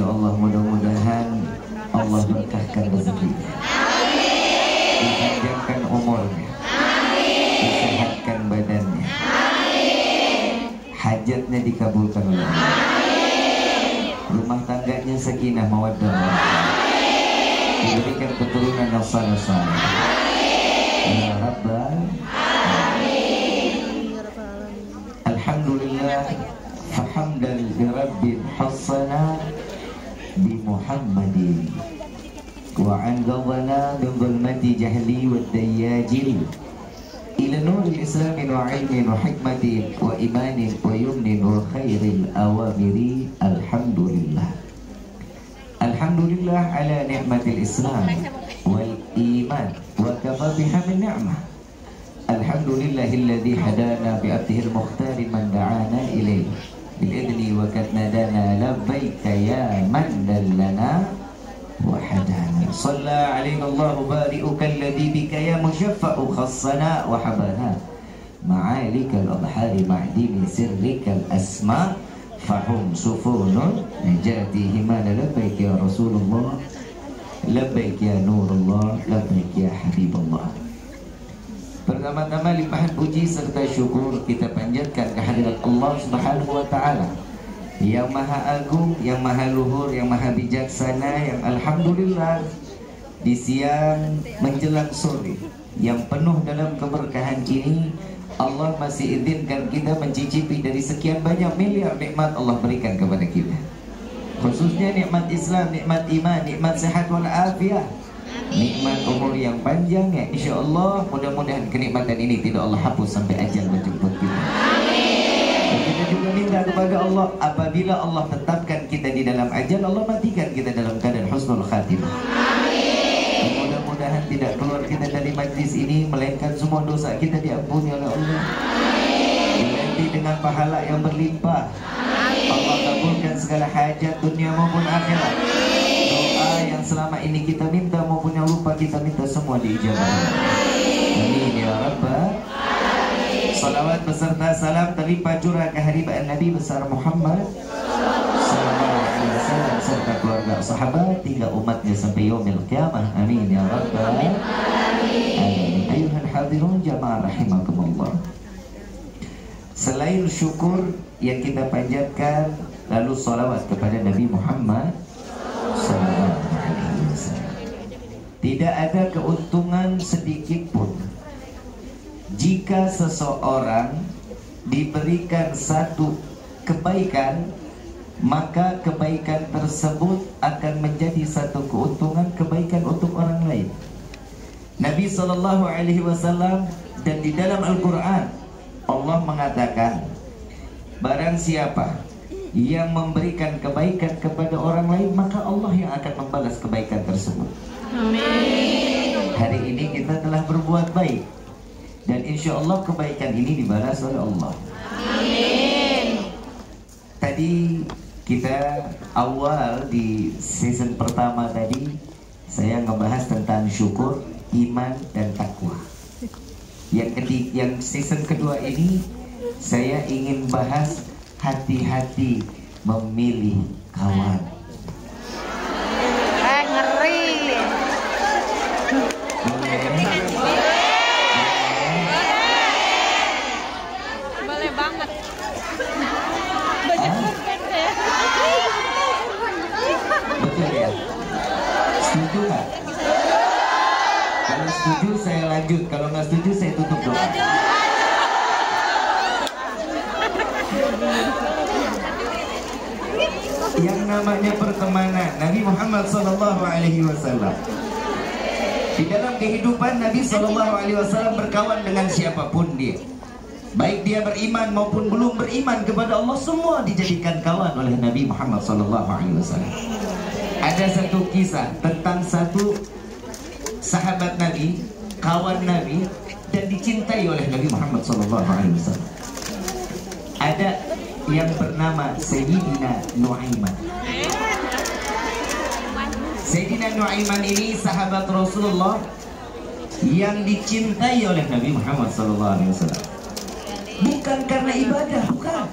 Allah, mudah-mudahan Allah berkahkan rezekinya, dipanjangkan umurnya, disehatkan badannya, hajatnya dikabulkan oleh Allah, rumah tangganya sakinah mawaddah warahmah, diberikan keturunan yang saleh-saleh. Ya Rabbal Alhamdulillah, fahamdan li Rabbil Hassana bi Muhammadin wa an ghadana min dhulmati jahli wa dayyajil ila nuril islamin wa ilmin wa hikmatin wa imanin wa yumnin wa khairil awamiri. Alhamdulillah, alhamdulillah ala ni'matil islam wal iman wa kafa biha min ni'mah. Alhamdulillahilladzi hadana bi abdihil mukhtari man da'ana ilayhi bil idni wa katnadana labbaika ya man dallana wa hadana. Shalla alayka Allahu bari'uka alladhi bika ya mushaffa'u khassana wa habana ma'alikal adhari ma'dini sirrikal asma fahum sufunun najati himana. Labbaik ya Rasulullah, labbaik ya Nurullah, labbaik ya Habibullah. Pertama-tama limpahan puji serta syukur kita panjatkan kehadirat Allah Subhanahu wa Ta'ala yang maha agung, yang maha luhur, yang maha bijaksana, yang alhamdulillah di siang menjelang sore yang penuh dalam keberkahan ini, Allah masih izinkan kita mencicipi dari sekian banyak miliar nikmat Allah berikan kepada kita, khususnya nikmat Islam, nikmat iman, nikmat sehat wal afiah, nikmat umur yang panjang. Ya insyaallah mudah-mudahan kenikmatan ini tidak Allah hapus sampai ajal menjemput kita. Dan kita juga minta kepada Allah, apabila Allah tetapkan kita di dalam ajal, Allah matikan kita dalam keadaan husnul khatimah. Mudah-mudahan tidak keluar kita dari majlis ini melainkan semua dosa kita diampuni oleh Allah, diganti dengan pahala yang berlimpah. Allah kabulkan segala hajat dunia maupun akhirat. Doa yang selama ini kita minta maupun yang lupa kita minta semua diijabah. Amin ya Rabbal. Salawat beserta salam terlimpah curah kehadiran Nabi besar Muhammad sallallahu alaihi wasallam serta keluarga sahabat hingga umatnya sampai yaumil qiyamah. Amin ya Rabbal alamin. Ayuhal hadirun jamaah rahimakumullah. Selain syukur yang kita panjatkan, lalu salawat kepada Nabi Muhammad sallallahu alaihi wasallam. Tidak ada keuntungan sedikit pun jika seseorang diberikan satu kebaikan, maka kebaikan tersebut akan menjadi satu keuntungan kebaikan untuk orang lain. Nabi sallallahu alaihi wasallam dan di dalam Al-Qur'an Allah mengatakan, barang siapa yang memberikan kebaikan kepada orang lain, maka Allah yang akan membalas kebaikan tersebut. Amin. Hari ini kita telah berbuat baik dan insya Allah kebaikan ini dibalas oleh Allah. Amin. Tadi kita awal di season pertama tadi saya ngebahas tentang syukur, iman dan takwa. Yang season kedua ini saya ingin bahas hati-hati memilih kawan. Ngeri. Boleh banget. Betul ya? Setuju nggak? Kalau setuju saya lanjut, kalau nggak setuju saya tutup doa. Yang namanya pertemanan, Nabi Muhammad SAW di dalam kehidupan Nabi SAW berkawan dengan siapapun dia, baik dia beriman maupun belum beriman kepada Allah, semua dijadikan kawan oleh Nabi Muhammad SAW. Ada satu kisah tentang satu sahabat Nabi, kawan Nabi, dan dicintai oleh Nabi Muhammad SAW. Ada yang bernama Sayyidina Nuaiman. Sayyidina Nuaiman ini sahabat Rasulullah yang dicintai oleh Nabi Muhammad SAW. Bukan karena ibadah, bukan,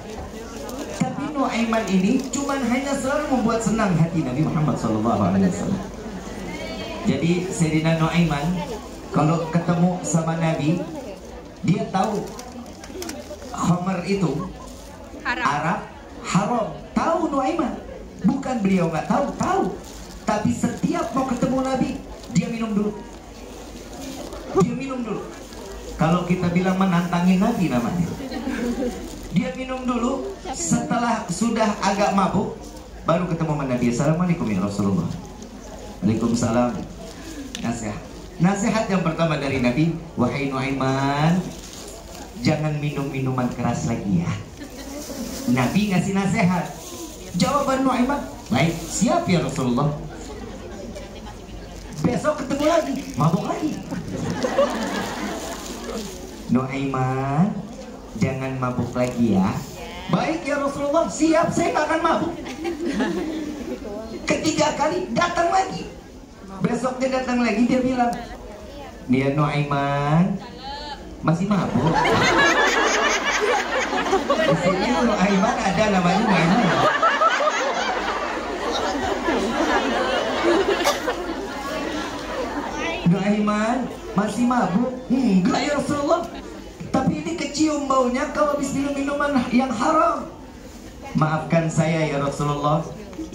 tapi Nuaiman ini cuman hanya selalu membuat senang hati Nabi Muhammad SAW. Jadi Sayyidina Nuaiman kalau ketemu sama Nabi, dia tahu khamar itu Arab haram. Tahu Nuaiman, bukan beliau nggak tahu, tahu. Tapi setiap mau ketemu Nabi, dia minum dulu. Dia minum dulu. Kalau kita bilang menantangin Nabi namanya. Dia minum dulu, setelah sudah agak mabuk, baru ketemu sama Nabi. Assalamualaikum ya Rasulullah. Waalaikumsalam. Nasihat. Nasihat yang pertama dari Nabi, wahai Nuaiman, jangan minum minuman keras lagi ya. Nabi ngasih nasihat. Jawaban Nuaiman, baik, siap ya Rasulullah. Besok ketemu lagi, mabuk lagi. Nuaiman, jangan mabuk lagi ya. Baik ya Rasulullah, siap, saya gak akan mabuk. Ketiga kali datang lagi. Besok dia datang lagi, dia bilang, dia Nuaiman masih mabuk. Di sini Nuaiman ada namanya Nuaiman. Nuaiman masih mabuk? Enggak ya Rasulullah. Tapi ini kecium baunya kalau habis minum minuman yang haram. Maafkan saya ya Rasulullah.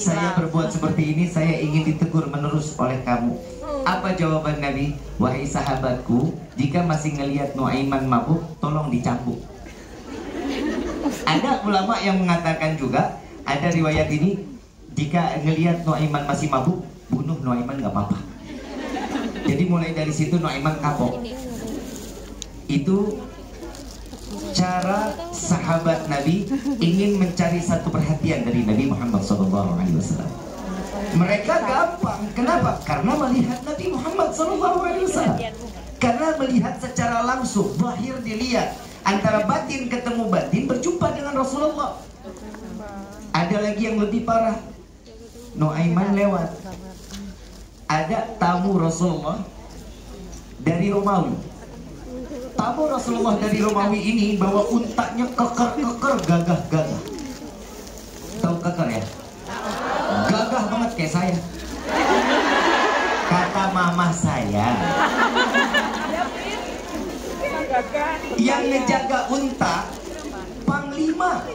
Saya berbuat seperti ini, saya ingin ditegur menerus oleh kamu. Apa jawaban Nabi? Wahai sahabatku, jika masih ngelihat Nuaiman mabuk, tolong dicambuk. Ada ulama yang mengatakan juga, ada riwayat ini, jika ngelihat Nuaiman masih mabuk, bunuh Nuaiman gak apa-apa. Jadi mulai dari situ Nuaiman kapok. Itu cara sahabat Nabi ingin mencari satu perhatian dari Nabi Muhammad SAW. Mereka gampang, kenapa? Karena melihat Nabi Muhammad SAW. Karena melihat secara langsung, zahir dilihat, antara batin ketemu batin, berjumpa dengan Rasulullah. Ada lagi yang lebih parah. Nuaiman lewat, ada tamu Rasulullah dari Romawi. Tamu Rasulullah dari Romawi ini bawa untanya keker-keker, gagah-gagah. Tahu keker ya? Gagah banget kayak saya. Kata mama saya, yang ngejaga unta panglima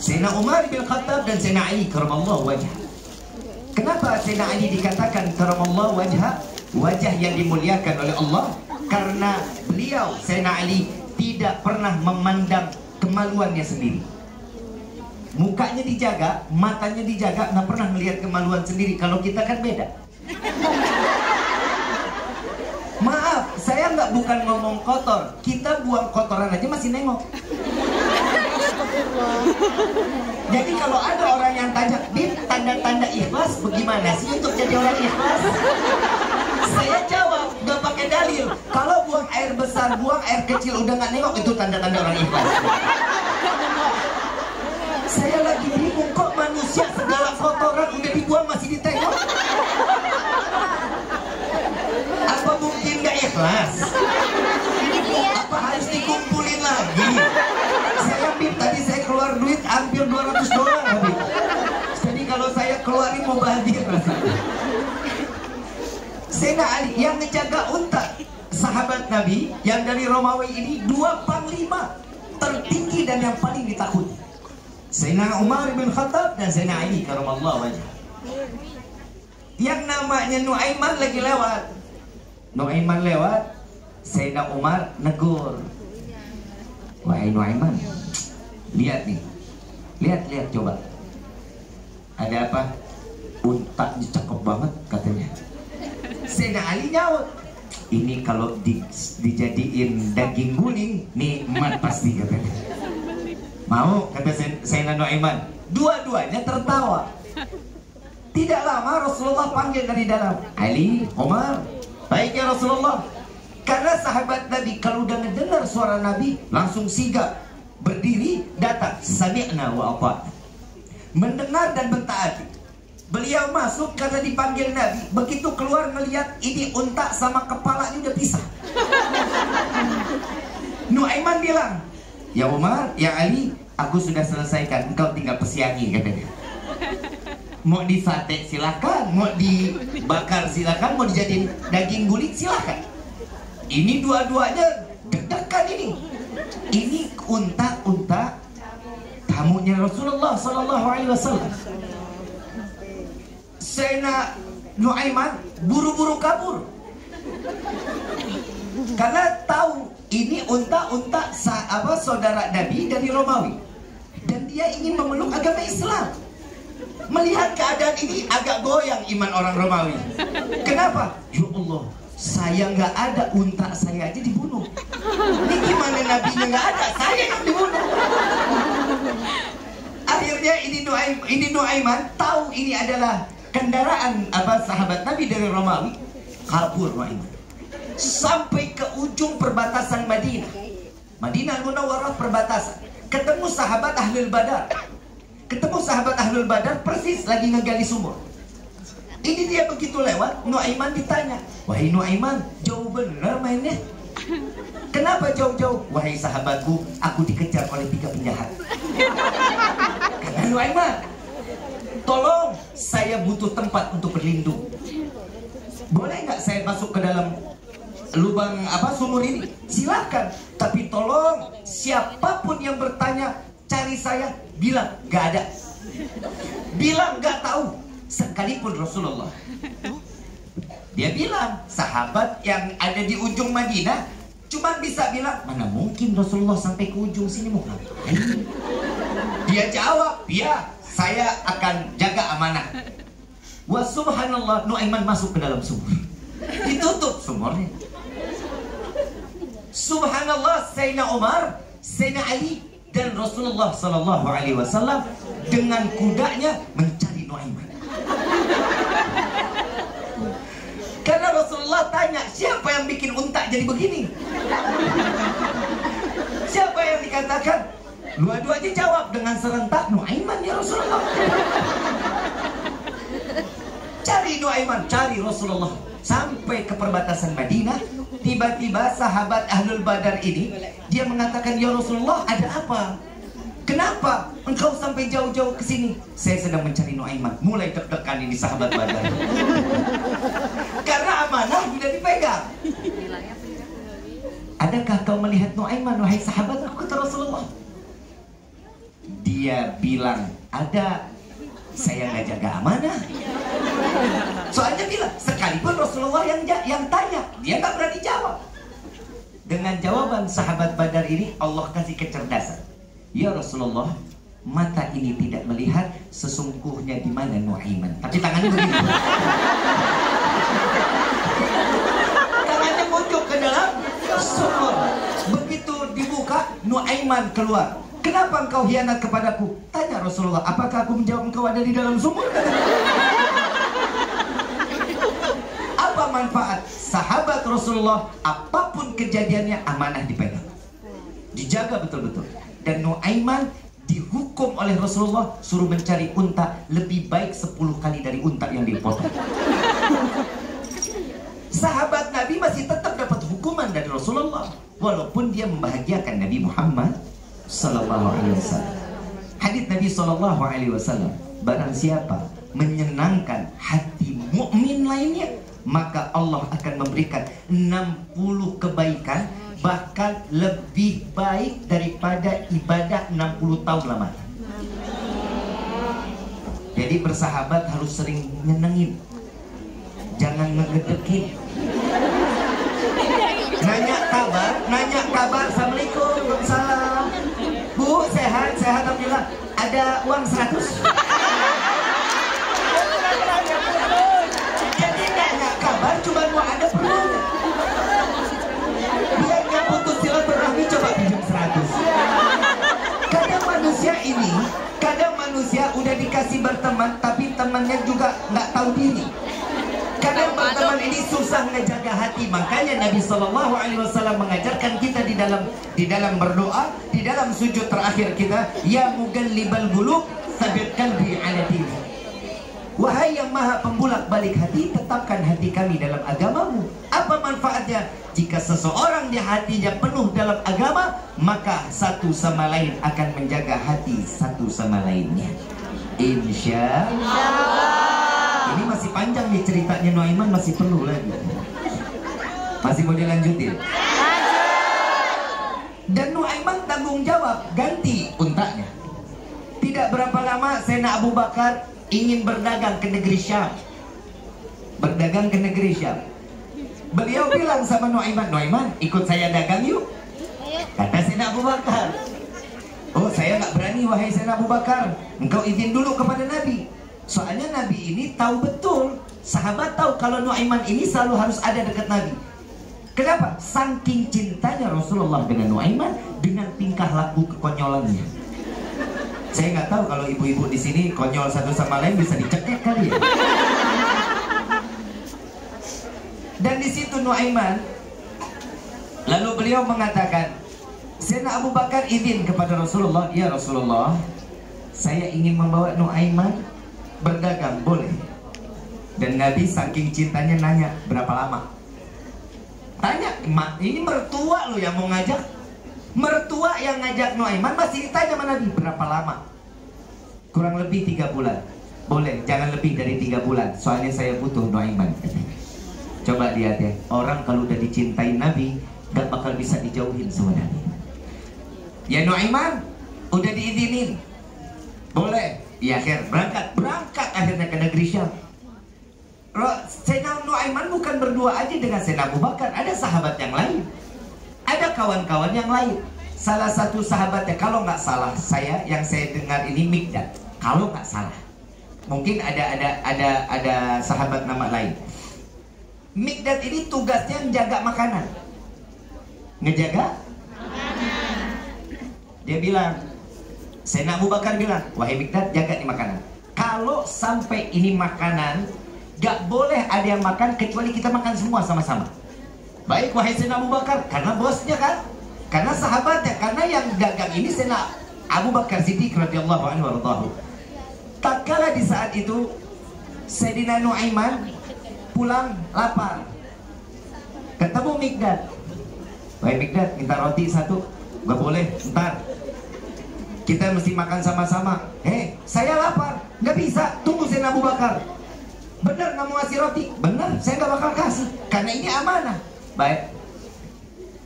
Sayyidina Umar bin Khattab dan Sayyidina Ali karamallahu wajhah. Kenapa Sayyidina Ali dikatakan karamallahu wajhah, wajah yang dimuliakan oleh Allah? Karena beliau, Sayyidina Ali, tidak pernah memandang kemaluannya sendiri. Mukanya dijaga, matanya dijaga, nggak pernah melihat kemaluan sendiri. Kalau kita kan beda. Maaf, saya nggak bukan ngomong kotor. Kita buang kotoran aja masih nengok. Jadi kalau ada orang yang tanya, Bin, tanda-tanda ikhlas bagaimana sih untuk jadi orang ikhlas? Saya jawab, gak pakai dalil. Kalau buang air besar, buang air kecil, udah gak nengok, itu tanda-tanda orang ikhlas. Saya lagi bingung, kok manusia segala kotoran udah dibuang masih ditengok? Apa mungkin gak ikhlas? Apa harus dikumpulin lagi? Saya Bib, tadi saya keluar duit hampir $200 Habib. Jadi kalau saya keluarin mau bahagia rasanya. Sayyidina Ali yang ngejaga unta, sahabat Nabi yang dari Romawi ini, dua panglima tertinggi dan yang paling ditakuti, Sayyidina Umar bin Khattab dan Sayyidina Ali karamallahu wajhah. Yang namanya Nuaiman lagi lewat. Nuaiman lewat, Sayyidina Umar negur, wahai Nuaiman, lihat nih, lihat coba, ada apa? Untanya cakep banget katanya. Sayyidina Ali nyaut, ini kalau dijadiin daging guling nikmat pasti katanya. Mau, kata Sayyidina Nuaiman. Dua-duanya tertawa. Tidak lama Rasulullah panggil dari dalam, Ali, Umar. Baik ya Rasulullah. Karena sahabat Nabi kalau udah mendengar suara Nabi langsung sigap, berdiri, datang, sami'na wa ata'na, mendengar dan mentaati. Beliau masuk karena dipanggil Nabi. Begitu keluar melihat ini unta sama kepalanya udah pisah. Nuaiman bilang, ya Umar, ya Ali, aku sudah selesaikan, engkau tinggal pesiangi, katanya. Mau disate silakan, mau dibakar silakan, mau dijadiin daging guling silakan. Ini dua-duanya deg-degan ini. Ini unta-unta tamunya Rasulullah Sallallahu Alaihi Wasallam. Sayyidina Nuaiman buru-buru kabur karena tahu ini unta-unta saudara Nabi dari Romawi, dan dia ingin memeluk agama Islam. Melihat keadaan ini agak goyang iman orang Romawi. Kenapa? Ya Allah, saya nggak ada, unta saya aja dibunuh. Ini gimana nabinya nggak ada, saya yang dibunuh. Akhirnya ini Nuaiman tahu ini adalah kendaraan sahabat Nabi dari Romawi. Kabur Nuaiman sampai ke ujung perbatasan Madinah Munawwarah, perbatasan. Ketemu sahabat Ahlul Badar. Persis lagi ngegali sumur. Ini dia begitu lewat, Nuaiman ditanya, wahai Nuaiman, jauh bener mainnya. Kenapa jauh-jauh? Wahai sahabatku, aku dikejar oleh 3 penjahat. Kata Nuaiman, tolong, saya butuh tempat untuk berlindung. Boleh nggak saya masuk ke dalam lubang sumur ini? Silakan. Tapi tolong, siapapun yang bertanya cari saya, bilang nggak ada, bilang nggak tahu. Sekalipun Rasulullah, dia bilang sahabat yang ada di ujung Madinah cuma bisa bilang, mana mungkin Rasulullah sampai ke ujung sini, mau ngapain? Dia jawab, ya, saya akan jaga amanah. Wa subhanallah, Nuaiman masuk ke dalam sumur, ditutup sumurnya. Subhanallah, Sayyidina Umar, Sayyidina Ali, dan Rasulullah Sallallahu Alaihi Wasallam dengan kudanya mencari Nuaiman. Karena Rasulullah tanya, siapa yang bikin unta jadi begini? Siapa yang dikatakan? Dua-duanya jawab dengan serentak, Nuaiman ya Rasulullah. Cari Nuaiman, cari Rasulullah. Sampai ke perbatasan Madinah, tiba-tiba sahabat Ahlul Badar ini, dia mengatakan, ya Rasulullah, ada apa? Kenapa engkau sampai jauh-jauh ke sini? Saya sedang mencari Nuaiman. Mulai deg-degan ini sahabat Badar. Karena amanah sudah dipegang. Adakah kau melihat Nuaiman, wahai sahabat? Kata Rasulullah. Dia bilang, ada. Saya nggak jaga amanah. Soalnya bilang, sekalipun Rasulullah yang tanya, dia nggak berani jawab. Dengan jawaban sahabat Badar ini, Allah kasih kecerdasan. Ya Rasulullah, mata ini tidak melihat sesungguhnya di mana Nuaiman. Tapi tangannya begini. Tangannya muncul ke dalam sumur. Begitu dibuka, Nuaiman keluar. Kenapa engkau hianat kepadaku? Tanya Rasulullah, apakah aku menjawab engkau ada di dalam sumur? Apa manfaat? Sahabat Rasulullah, apapun kejadiannya, amanah dipegang, dijaga betul-betul. Dan Nuaiman dihukum oleh Rasulullah, suruh mencari unta lebih baik 10 kali dari unta yang dipotong. Sahabat Nabi masih tetap dapat hukuman dari Rasulullah, walaupun dia membahagiakan Nabi Muhammad Sallallahu Alaihi Wasallam. Hadits Nabi Sallallahu Alaihi Wasallam, barang siapa menyenangkan hati mukmin lainnya, maka Allah akan memberikan 60 kebaikan, bahkan lebih baik daripada ibadah 60 tahun lamanya. Jadi bersahabat harus sering nyenengin, jangan ngegedekin. Nanya kabar, Assalamualaikum, salam. Bu, sehat, alhamdulillah. Ada uang 100? Jadi nanya kabar, cuma mau ada perlu. Biar nggak putus silaturahmi, coba pinjam 100. Kadang manusia udah dikasih berteman, tapi temannya juga nggak tahu diri. Kadang berteman ini susah ngejaga hati. Makanya Nabi Sallallahu Alaihi Wasallam mengajarkan kita di dalam berdoa, di dalam sujud terakhir kita, ya mugallibal qulub tsabbit qalbi ala dinik. Wahai yang maha pembulak balik hati, tetapkan hati kami dalam agamamu. Apa manfaatnya? Jika seseorang di hatinya penuh dalam agama, maka satu sama lain akan menjaga hati satu sama lainnya. Insya Allah. Ini masih panjang nih ceritanya Nuaiman, masih perlu lagi. Masih mau dilanjutin? Dan Nuaiman tanggung jawab ganti untanya. Tidak berapa lama Sayyidina Abu Bakar ingin berdagang ke negeri Syam. Berdagang ke negeri Syam. Beliau bilang sama Nuaiman, Nuaiman ikut saya dagang yuk. Kata Sayyidina Abu Bakar, oh saya nggak berani wahai Sayyidina Abu Bakar, engkau izin dulu kepada Nabi. Soalnya Nabi ini tahu betul, sahabat tahu kalau Nuaiman ini selalu harus ada dekat Nabi. Kenapa? Saking cintanya Rasulullah dengan Nuaiman, dengan tingkah laku kekonyolannya. Saya nggak tahu kalau ibu-ibu di sini konyol satu sama lain bisa dicekek kali ya. Dan di situ Nuaiman, lalu beliau mengatakan, Sayyidina Abu Bakar izin kepada Rasulullah, ya Rasulullah, saya ingin membawa Nuaiman berdagang, boleh? Dan Nabi saking cintanya nanya, berapa lama? Tanya, ini mertua lo yang mau ngajak. Mertua yang ngajak Nuaiman masih ditanya sama Nabi, berapa lama? Kurang lebih 3 bulan. Boleh, jangan lebih dari 3 bulan, soalnya saya butuh Nuaiman. Coba lihat ya, orang kalau udah dicintai Nabi gak bakal bisa dijauhin sama Nabi. Ya Nuaiman, udah diizinin, boleh. Ya berangkat akhirnya ke negeri Syam. Sayyidina Nuaiman bukan berdua aja dengan Sayyidina Abu Bakar, ada sahabat yang lain, ada kawan-kawan yang lain. Salah satu sahabatnya, kalau nggak salah yang saya dengar ini Mikdad, kalau nggak salah, mungkin ada sahabat nama lain. Mikdad ini tugasnya menjaga makanan, ngejaga makanan. Dia bilang, Sayyidina Abu Bakar bilang, wahai Mikdad, jaga nih makanan. Kalau sampai ini makanan, gak boleh ada yang makan kecuali kita makan semua sama-sama. Baik wahai Sayyidina Abu Bakar, karena bosnya kan, karena sahabatnya, karena yang dagang ini Sayyidina Abu Bakar Siddiq radhiyallahu anhu warḍahu. Tak kala di saat itu Sayyidina Nuaiman pulang lapar, ketemu Mikdad. Wahai Mikdad, minta roti 1. Gak boleh, ntar kita mesti makan sama-sama. Saya lapar, nggak bisa, tunggu Sayyidina Abu Bakar. Benar nggak mau ngasih roti? Benar, saya nggak bakal kasih, karena ini amanah. Baik,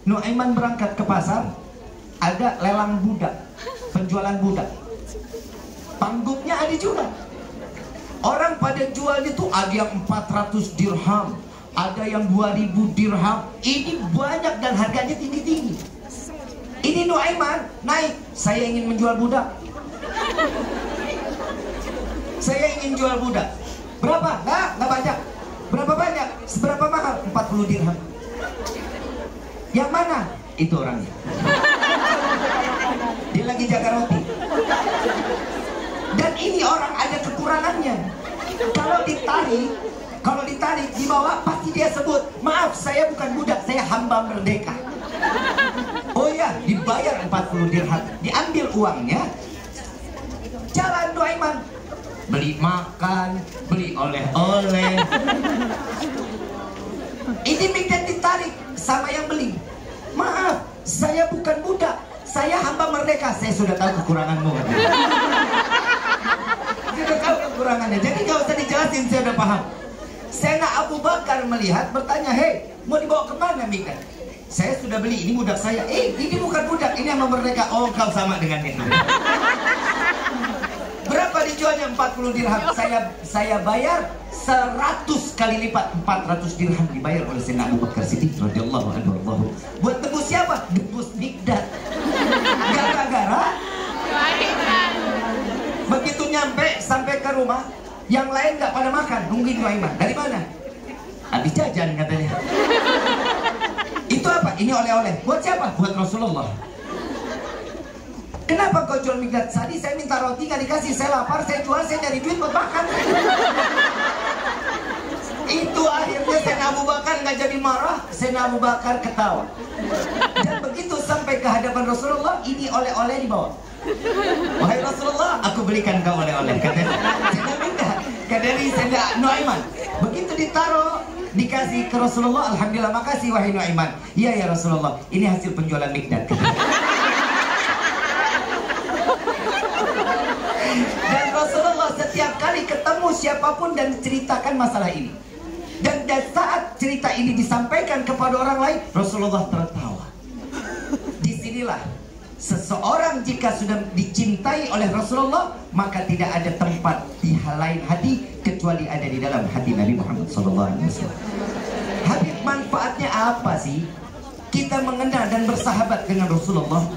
Nuaiman berangkat ke pasar, ada lelang budak, penjualan budak. Panggungnya ada juga. Orang pada jualnya tuh ada yang 400 dirham, ada yang 2000 dirham. Ini banyak dan harganya tinggi-tinggi. Ini Nuaiman naik, saya ingin menjual budak. Saya ingin jual budak. Berapa? Nggak banyak. Berapa banyak? Seberapa mahal? 40 dirham. Yang mana? Itu orangnya. Dia lagi jaga roti. Dan ini orang ada kekurangannya. Kalau ditarik di bawah pasti dia sebut, maaf saya bukan budak, saya hamba merdeka. Oh ya, dibayar 40 dirham, diambil uangnya. Jalan Nuaiman, beli makan, beli oleh-oleh. Ini Mikdad ditarik sama yang beli. Maaf, saya bukan budak, saya hamba merdeka. Saya sudah tahu kekuranganmu. Sudah tahu kekurangannya, jadi gak usah dijelasin, saya udah paham. Sayyidina Abu Bakar melihat, bertanya, mau dibawa kemana Mikdad? Saya sudah beli, ini budak saya. Ini bukan budak, ini hamba merdeka. Oh, kau sama dengannya. Berapa dijualnya? 40 dirham. Saya bayar 100 kali lipat, 400 dirham dibayar oleh Sayyidina Abu Bakar Siddiq radhiyallahu anhu. Buat tebus siapa? Tebus Mikdad. Gara-gara begitu sampai ke rumah, yang lain nggak pada makan, nungguin Nuaiman. Dari mana? Habis jajan katanya. Itu apa? Ini oleh-oleh. Buat siapa? Buat Rasulullah. Kenapa kau jual Mikdad? Tadi saya minta roti nggak dikasih, saya lapar, saya jual, saya cari duit buat makan. Itu akhirnya Sayyidina Abu Bakar nggak jadi marah, Sayyidina Abu Bakar ketawa. Dan begitu sampai ke hadapan Rasulullah, ini oleh-oleh dibawa. Wahai Rasulullah, aku belikan kau oleh-oleh. Katanya Sayyidina Mikdad, dari Sayyidina Nuaiman. Begitu ditaruh, dikasih ke Rasulullah. Alhamdulillah, makasih wahai Nuaiman. Iya ya Rasulullah, ini hasil penjualan Mikdad. setiap kali ketemu siapapun dan ceritakan masalah ini. Dan saat cerita ini disampaikan kepada orang lain, Rasulullah tertawa. Disinilah seseorang jika sudah dicintai oleh Rasulullah, maka tidak ada tempat di lain hati kecuali ada di dalam hati Nabi Muhammad SAW. Habib, manfaatnya apa sih kita mengenal dan bersahabat dengan Rasulullah?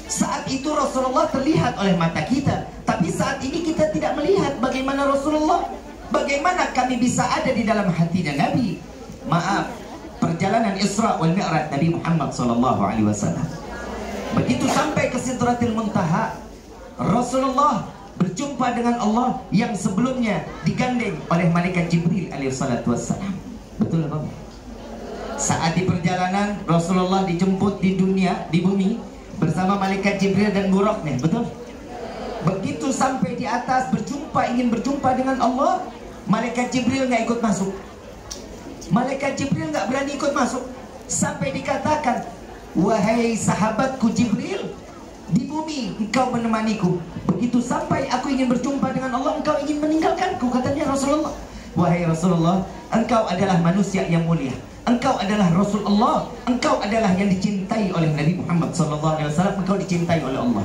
Saat itu Rasulullah terlihat oleh mata kita, tapi saat ini kita tidak melihat bagaimana Rasulullah. Bagaimana kami bisa ada di dalam hatinya Nabi? Maaf, perjalanan Isra wal Mi'raj Nabi Muhammad SAW. Begitu sampai ke Sidratil Muntaha, Rasulullah berjumpa dengan Allah yang sebelumnya digandeng oleh malaikat Jibril alaihissalatu wassalam. Betul apa? Saat di perjalanan Rasulullah dijemput di dunia, di bumi bersama malaikat Jibril dan buruknya, betul? Begitu sampai di atas ingin berjumpa dengan Allah, malaikat Jibril nggak ikut masuk. Malaikat Jibril nggak berani ikut masuk sampai dikatakan, wahai sahabatku Jibril, di bumi engkau menemaniku. Begitu sampai aku ingin berjumpa dengan Allah, engkau ingin meninggalkanku, katanya Rasulullah. Wahai Rasulullah, engkau adalah manusia yang mulia, engkau adalah Rasulullah, engkau adalah yang dicintai oleh Nabi Muhammad SAW, engkau dicintai oleh Allah.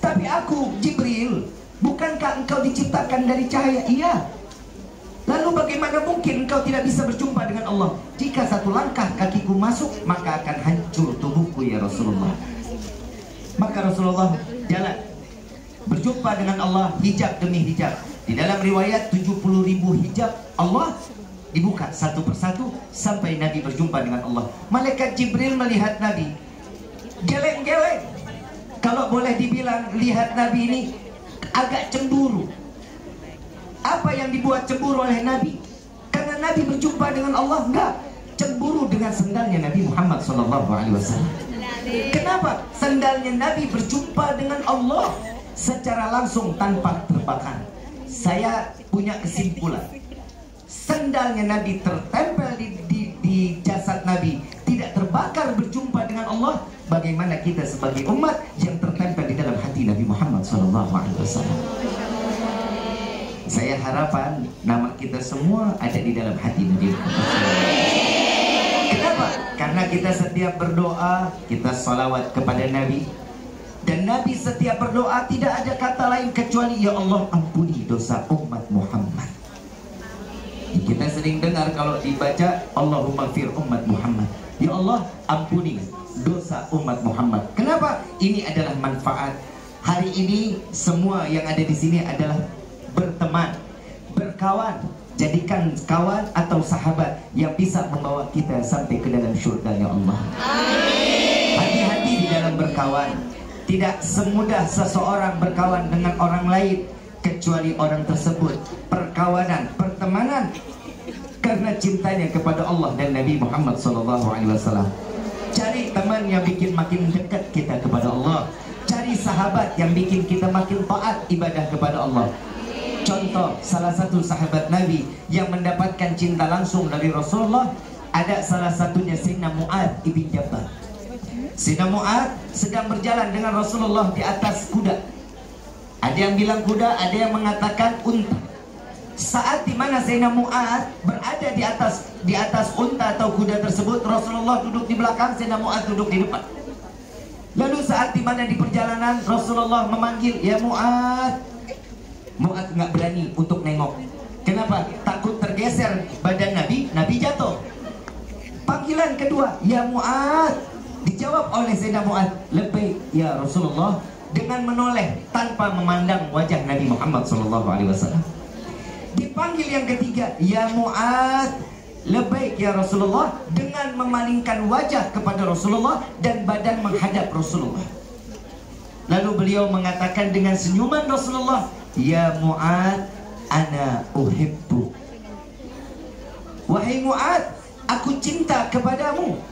Tapi aku, Jibril, bukankah engkau diciptakan dari cahaya? Iya. Lalu bagaimana mungkin engkau tidak bisa berjumpa dengan Allah? Jika satu langkah kakiku masuk, maka akan hancur tubuhku ya Rasulullah. Maka Rasulullah jalan berjumpa dengan Allah hijab demi hijab. Di dalam riwayat 70.000 hijab Allah dibuka satu persatu sampai Nabi berjumpa dengan Allah. Malaikat Jibril melihat Nabi geleng-geleng. Kalau boleh dibilang, lihat Nabi ini agak cemburu. Apa yang dibuat cemburu oleh Nabi? Karena Nabi berjumpa dengan Allah? Enggak, cemburu dengan sendalnya Nabi Muhammad SAW. Kenapa? Sendalnya Nabi berjumpa dengan Allah secara langsung tanpa terbakar. Saya punya kesimpulan, sendalnya Nabi tertempel di jasad Nabi, tidak terbakar berjumpa dengan Allah. Bagaimana kita sebagai umat yang tertempel di dalam hati Nabi Muhammad SAW? Saya harapan nama kita semua ada di dalam hati Nabi Muhammad SAW. Kenapa? Karena kita setiap berdoa, kita salawat kepada Nabi. Dan Nabi setiap berdoa tidak ada kata lain kecuali, ya Allah ampuni dosa umat Muhammad. Kita sering dengar kalau dibaca, Allahumma fir umat Muhammad, ya Allah ampuni dosa umat Muhammad. Kenapa? Ini adalah manfaat. Hari ini semua yang ada di sini adalah berteman, berkawan. Jadikan kawan atau sahabat yang bisa membawa kita sampai ke dalam syurga-Nya Allah. Hati-hati di dalam berkawan. Tidak semudah seseorang berkawan dengan orang lain kecuali orang tersebut perkawanan, pertemanan karena cintanya kepada Allah dan Nabi Muhammad SAW. Cari teman yang bikin makin dekat kita kepada Allah. Cari sahabat yang bikin kita makin taat ibadah kepada Allah. Contoh, salah satu sahabat Nabi yang mendapatkan cinta langsung dari Rasulullah, ada salah satunya Sayyidina Mu'adz ibn Jabal. Sayyidina Mu'adz sedang berjalan dengan Rasulullah di atas kuda. Ada yang bilang kuda, ada yang mengatakan unta. Saat dimana Sayyidina Mu'adz berada di atas unta atau kuda tersebut, Rasulullah duduk di belakang, Sayyidina Mu'adz duduk di depan. Lalu saat dimana di perjalanan Rasulullah memanggil, ya Mu'adz. Mu'adz nggak berani untuk nengok. Kenapa? Takut tergeser badan Nabi, Nabi jatuh. Panggilan kedua, ya Mu'adz. Dijawab oleh Sayyidina Mu'adz, labbaik ya Rasulullah, dengan menoleh tanpa memandang wajah Nabi Muhammad SAW. Dipanggil yang ketiga, ya Mu'adz, labbaik ya Rasulullah, dengan memalingkan wajah kepada Rasulullah dan badan menghadap Rasulullah. Lalu beliau mengatakan dengan senyuman Rasulullah, ya Mu'adz, ana uhibbu. Wahai Mu'adz, aku cinta kepadamu.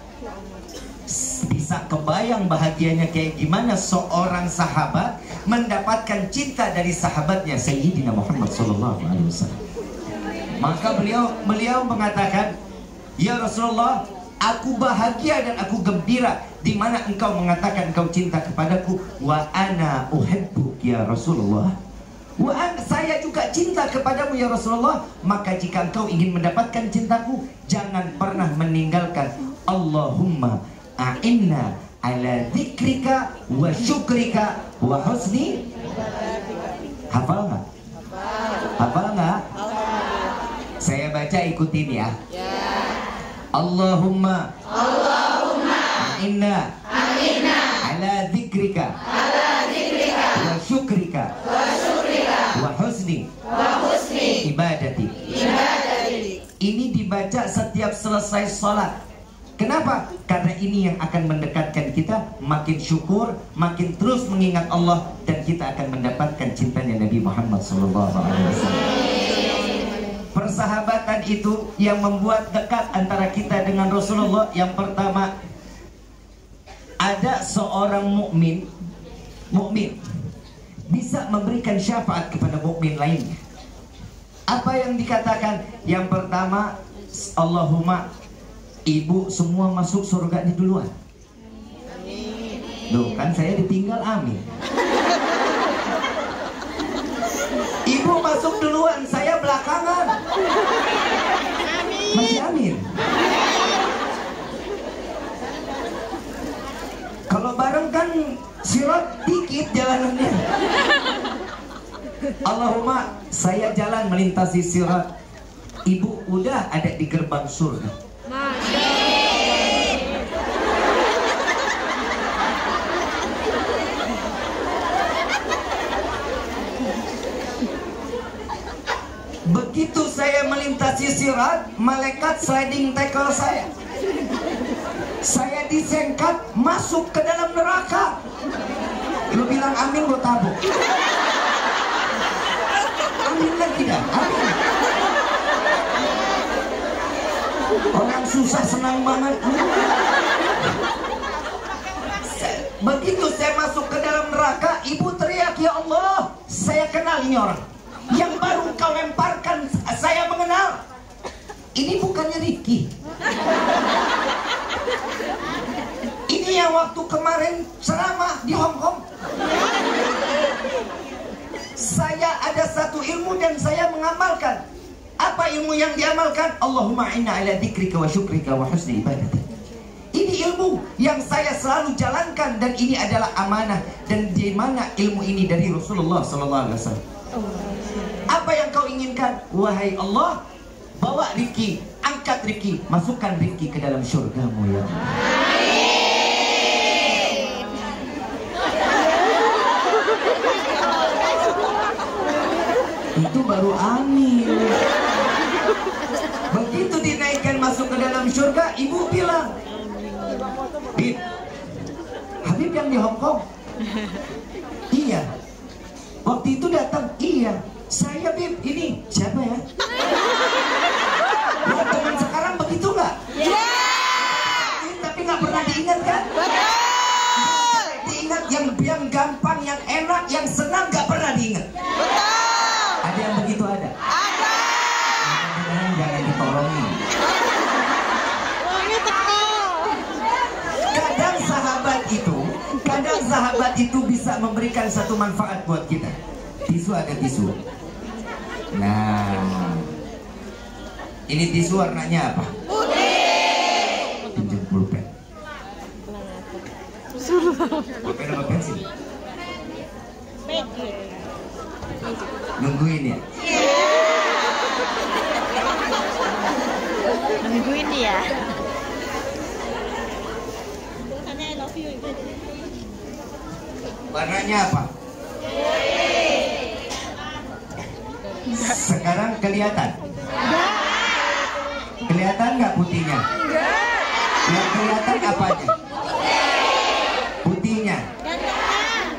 Bisa kebayang bahagianya kayak gimana seorang sahabat mendapatkan cinta dari sahabatnya Sayyidina Muhammad SAW. Maka beliau mengatakan, ya Rasulullah, aku bahagia dan aku gembira di mana engkau mengatakan engkau cinta kepadaku. Wa ana uhibbuk ya Rasulullah. Saya juga cinta kepadamu ya Rasulullah. Maka jika engkau ingin mendapatkan cintaku, jangan pernah meninggalkan Allahumma a'inna ala dzikrika wa syukrika wa husni. Hafal nggak? Hafal nggak? Saya baca, ikutin ya. Allahumma a'inna ala dzikrika wa syukrika wa husni ibadati. Ini dibaca setiap selesai sholat. Kenapa? Karena ini yang akan mendekatkan kita makin syukur, makin terus mengingat Allah, dan kita akan mendapatkan cintanya Nabi Muhammad SAW. Persahabatan itu yang membuat dekat antara kita dengan Rasulullah. Yang pertama, ada seorang mukmin bisa memberikan syafaat kepada mukmin lainnya. Apa yang dikatakan? Yang pertama, Allahumma, ibu semua masuk surga di duluan. Loh, kan saya ditinggal, amin. Ibu masuk duluan, saya belakangan. Masih amin. Kalau bareng kan sirat dikit jalanannya. Allahumma, saya jalan melintasi sirat, ibu udah ada di gerbang surga. Begitu saya melintasi sirat, malaikat sliding tackle saya. Saya disengkat masuk ke dalam neraka. Lu bilang amin, gue tabuk. Amin lagi dah, amin. Orang susah senang banget. Begitu saya masuk ke dalam neraka, ibu teriak, ya Allah, saya kenal ini orang. Yang baru kau lemparkan, saya mengenal. Ini bukannya Ricky. Ini yang waktu kemarin ceramah di Hong Kong. Saya ada satu ilmu dan saya mengamalkan. Apa ilmu yang diamalkan? Allahumma inna ala dzikrika wa syukrika wa husni ibadati. Ini ilmu yang saya selalu jalankan, dan ini adalah amanah. Dan di mana ilmu ini? Dari Rasulullah SAW. Apa yang kau inginkan? Wahai Allah, bawa Riki, angkat Riki, masukkan Riki ke dalam syurgamu ya Allah. Itu baru amin. Begitu dinaikkan masuk ke dalam syurga, ibu bilang, Bib, Habib yang di Hong Kong? Iya. Waktu itu datang? Iya. Saya Bib, ini siapa ya? Buat teman sekarang begitu nggak? Iya. Tapi nggak pernah diingat kan? Betul. Diingat yang gampang, yang enak, yang senang nggak pernah diingat. Betul. Ada yang begitu ada? Ada. Jangan ditolongin. Kadang sahabat itu bisa memberikan satu manfaat buat kita. Tisu ada tisu. Nah, ini tisu warnanya apa? Putih. Pinjam pulpen. Pulpen apa pensil? Nungguin ya? Nungguin ya. Warnanya apa? Sekarang kelihatan? Kelihatan nggak putihnya? Yang kelihatan apanya? Putihnya.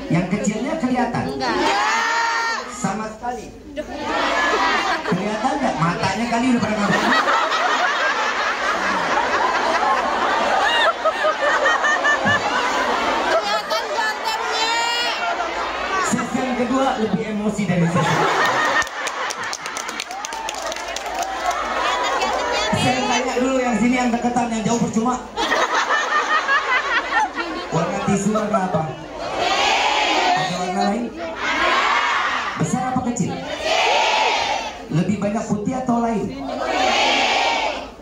Yang kecilnya kelihatan? Sama sekali. Kelihatan nggak? Matanya kali udah pernah ngapa? Kedua lebih emosi dari saya. Saya tanya dulu yang sini, yang deketan, yang jauh percuma. Warna tisu warna apa? Ada warna lain? Besar apa kecil?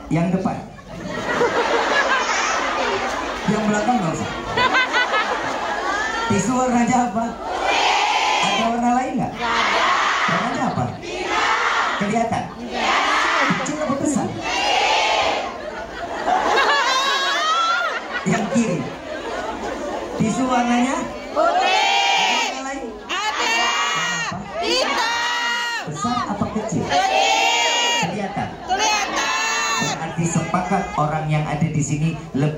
Yang depan. Yang belakang nggak usah. Tisu warnanya apa? Ada warna lain nggak? Warnanya apa? Kelihatan? Kecil apa besar? Yang kiri. Tisu warnanya Putih. warna lain? Ada. Kenapa? Hitam. Besar apa kecil? Kecil. Kelihatan. Kelihatan. Berarti sepakat orang yang ada di sini lebih